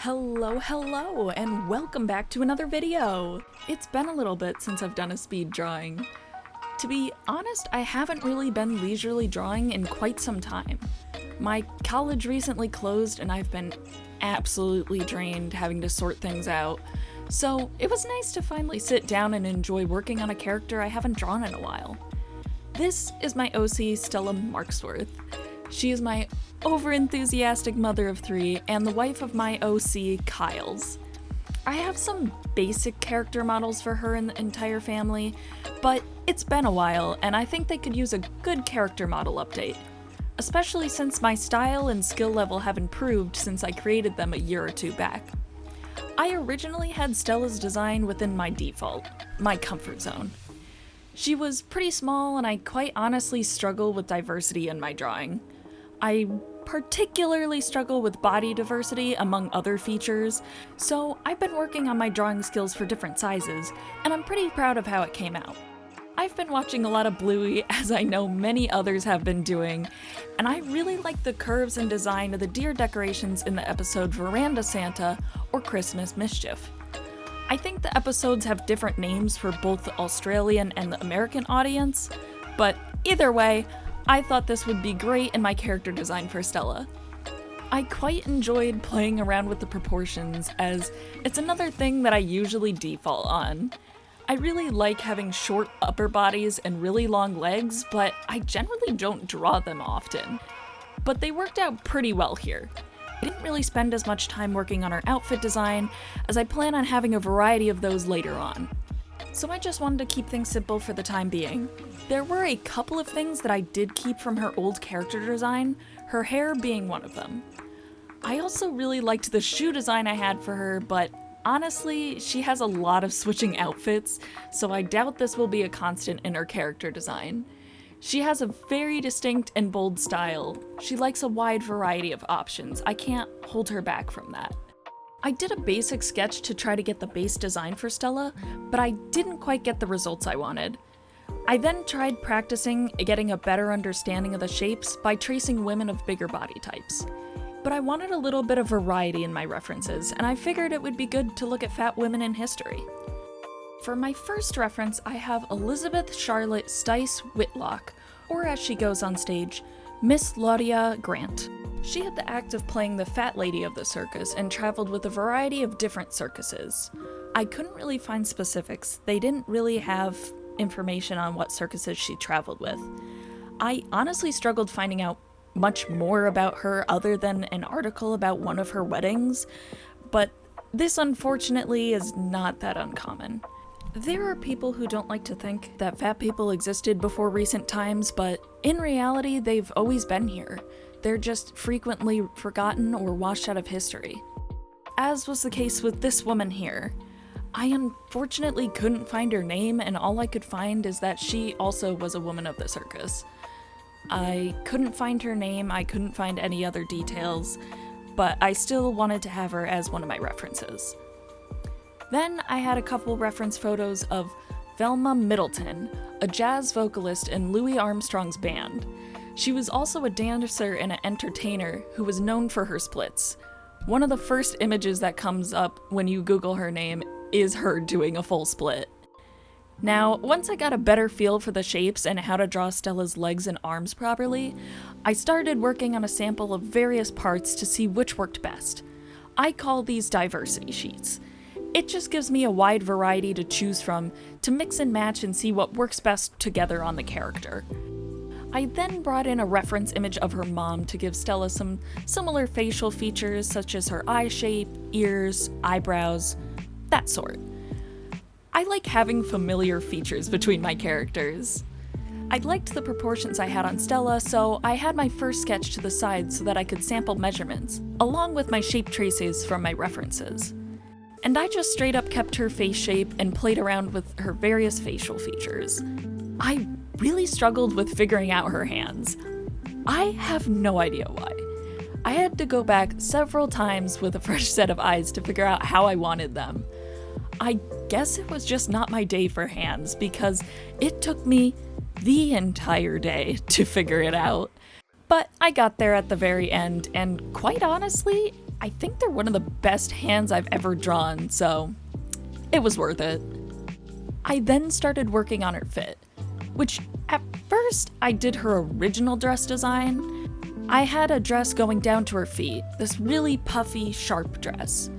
Hello, and welcome back to another video! It's been a little bit since I've done a speed drawing. To be honest, I haven't really been leisurely drawing in quite some time. My college recently closed and I've been absolutely drained having to sort things out, so it was nice to finally sit down and enjoy working on a character I haven't drawn in a while. This is my OC, Stella Marksworth. She is my over-enthusiastic mother of three and the wife of my OC, Kyles. I have some basic character models for her and the entire family, but it's been a while and I think they could use a good character model update, especially since my style and skill level have improved since I created them a year or two back. I originally had Stella's design within my default, my comfort zone. She was pretty small and I quite honestly struggle with diversity in my drawing. I particularly struggle with body diversity among other features, so I've been working on my drawing skills for different sizes, and I'm pretty proud of how it came out. I've been watching a lot of Bluey, as I know many others have been doing, and I really like the curves and design of the deer decorations in the episode Veranda Santa or Christmas Mischief. I think the episodes have different names for both the Australian and the American audience, but either way, I thought this would be great in my character design for Stella. I quite enjoyed playing around with the proportions, as it's another thing that I usually default on. I really like having short upper bodies and really long legs, but I generally don't draw them often. But they worked out pretty well here. I didn't really spend as much time working on her outfit design, as I plan on having a variety of those later on. So I just wanted to keep things simple for the time being. There were a couple of things that I did keep from her old character design, her hair being one of them. I also really liked the shoe design I had for her, but honestly, she has a lot of switching outfits, so I doubt this will be a constant in her character design. She has a very distinct and bold style. She likes a wide variety of options. I can't hold her back from that. I did a basic sketch to try to get the base design for Stella, but I didn't quite get the results I wanted. I then tried practicing getting a better understanding of the shapes by tracing women of bigger body types. But I wanted a little bit of variety in my references, and I figured it would be good to look at fat women in history. For my first reference, I have Elizabeth Charlotte Stice Whitlock, or as she goes on stage, Miss Laudia Grant. She had the act of playing the fat lady of the circus and traveled with a variety of different circuses. I couldn't really find specifics. They didn't really have information on what circuses she traveled with. I honestly struggled finding out much more about her other than an article about one of her weddings, but this unfortunately is not that uncommon. There are people who don't like to think that fat people existed before recent times, but in reality they've always been here. They're just frequently forgotten or washed out of history. As was the case with this woman here. I unfortunately couldn't find her name, and all I could find is that she also was a woman of the circus. I couldn't find her name, I couldn't find any other details, but I still wanted to have her as one of my references. Then I had a couple reference photos of Velma Middleton, a jazz vocalist in Louis Armstrong's band. She was also a dancer and an entertainer who was known for her splits. One of the first images that comes up when you Google her name is her doing a full split. Now, once I got a better feel for the shapes and how to draw Stella's legs and arms properly, I started working on a sample of various parts to see which worked best. I call these diversity sheets. It just gives me a wide variety to choose from to mix and match and see what works best together on the character. I then brought in a reference image of her mom to give Stella some similar facial features such as her eye shape, ears, eyebrows, that sort. I like having familiar features between my characters. I liked the proportions I had on Stella, so I had my first sketch to the side so that I could sample measurements, along with my shape traces from my references. And I just straight up kept her face shape and played around with her various facial features. I really struggled with figuring out her hands. I have no idea why. I had to go back several times with a fresh set of eyes to figure out how I wanted them. I guess it was just not my day for hands, because it took me the entire day to figure it out. But I got there at the very end, and quite honestly, I I think they're one of the best hands I've ever drawn, so it was worth it. I then started working on her fit, which at first I did her original dress design. I had a dress going down to her feet, this really puffy, sharp dress.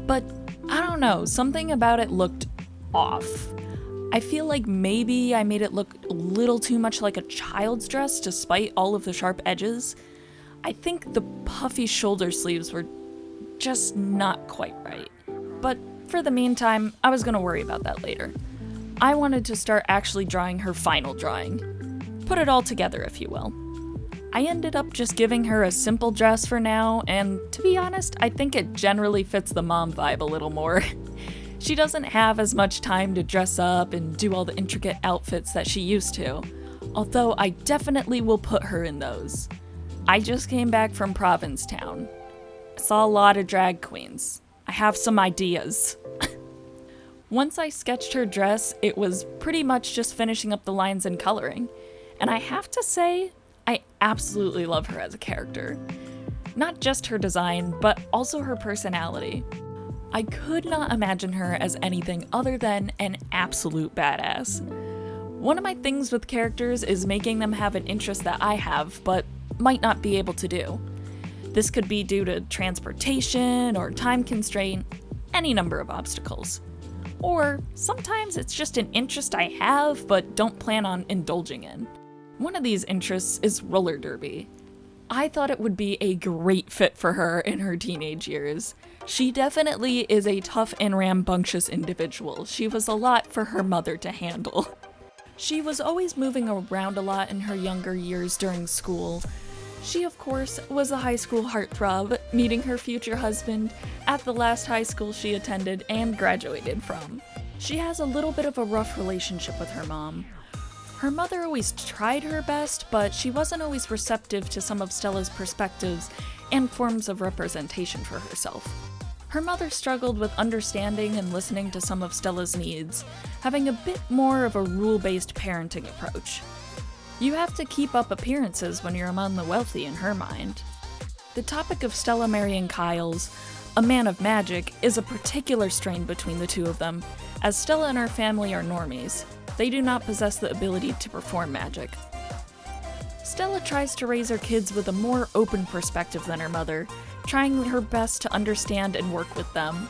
But I don't know, something about it looked off. I feel like maybe I made it look a little too much like a child's dress despite all of the sharp edges. I think the puffy shoulder sleeves were just not quite right. But for the meantime, I was gonna worry about that later. I wanted to start actually drawing her final drawing. Put it all together, if you will. I ended up just giving her a simple dress for now, and to be honest, I think it generally fits the mom vibe a little more. She doesn't have as much time to dress up and do all the intricate outfits that she used to, although I definitely will put her in those. I just came back from Provincetown. I saw a lot of drag queens. I have some ideas. Once I sketched her dress, it was pretty much just finishing up the lines and coloring, and I have to say, I absolutely love her as a character. Not just her design, but also her personality. I could not imagine her as anything other than an absolute badass. One of my things with characters is making them have an interest that I have, but might not be able to do. This could be due to transportation or time constraint, any number of obstacles. Or sometimes it's just an interest I have but don't plan on indulging in. One of these interests is roller derby. I thought it would be a great fit for her in her teenage years. She definitely is a tough and rambunctious individual. She was a lot for her mother to handle. She was always moving around a lot in her younger years during school. She, of course, was a high school heartthrob, meeting her future husband at the last high school she attended and graduated from. She has a little bit of a rough relationship with her mom. Her mother always tried her best, but she wasn't always receptive to some of Stella's perspectives and forms of representation for herself. Her mother struggled with understanding and listening to some of Stella's needs, having a bit more of a rule-based parenting approach. You have to keep up appearances when you're among the wealthy in her mind. The topic of Stella marrying Kyles, a man of magic, is a particular strain between the two of them, as Stella and her family are normies. They do not possess the ability to perform magic. Stella tries to raise her kids with a more open perspective than her mother, trying her best to understand and work with them.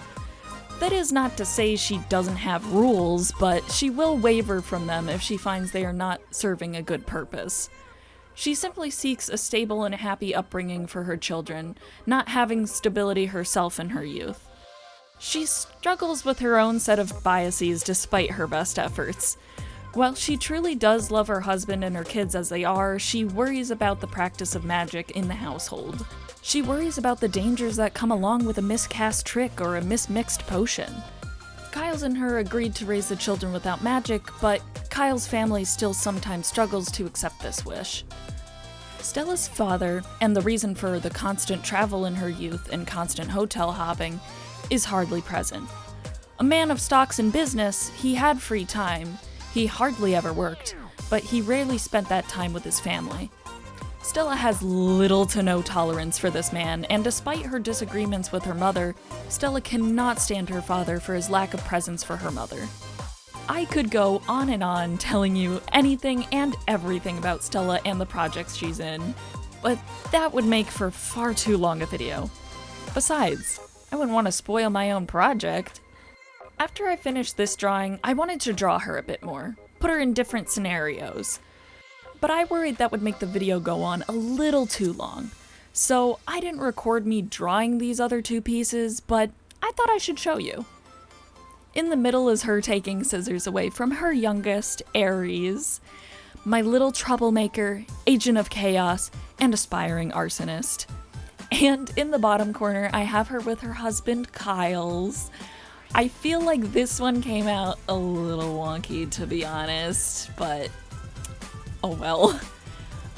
That is not to say she doesn't have rules, but she will waver from them if she finds they are not serving a good purpose. She simply seeks a stable and happy upbringing for her children, not having stability herself in her youth. She struggles with her own set of biases despite her best efforts. While she truly does love her husband and her kids as they are, she worries about the practice of magic in the household. She worries about the dangers that come along with a miscast trick or a mismixed potion. Kyles and her agreed to raise the children without magic, but Kyle's family still sometimes struggles to accept this wish. Stella's father, and the reason for the constant travel in her youth and constant hotel hopping, is hardly present. A man of stocks and business, he had free time. He hardly ever worked, but he rarely spent that time with his family. Stella has little to no tolerance for this man, and despite her disagreements with her mother, Stella cannot stand her father for his lack of presence for her mother. I could go on and on telling you anything and everything about Stella and the projects she's in, but that would make for far too long a video. Besides, I wouldn't want to spoil my own project. After I finished this drawing, I wanted to draw her a bit more, put her in different scenarios. But I worried that would make the video go on a little too long, so I didn't record me drawing these other two pieces, but I thought I should show you. In the middle is her taking scissors away from her youngest, Aries, my little troublemaker, agent of chaos, and aspiring arsonist. And in the bottom corner, I have her with her husband, Kyles. I feel like this one came out a little wonky, to be honest, but oh well.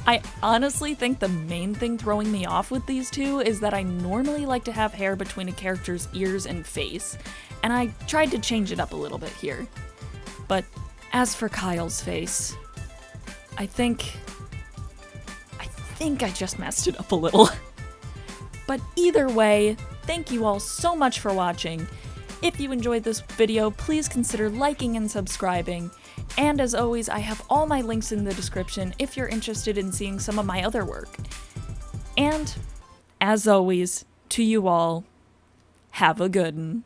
I honestly think the main thing throwing me off with these two is that I normally like to have hair between a character's ears and face, and I tried to change it up a little bit here. But as for Kyle's face, I think I just messed it up a little. But either way, thank you all so much for watching. If you enjoyed this video, please consider liking and subscribing. And as always, I have all my links in the description if you're interested in seeing some of my other work. And, as always, to you all, have a good one.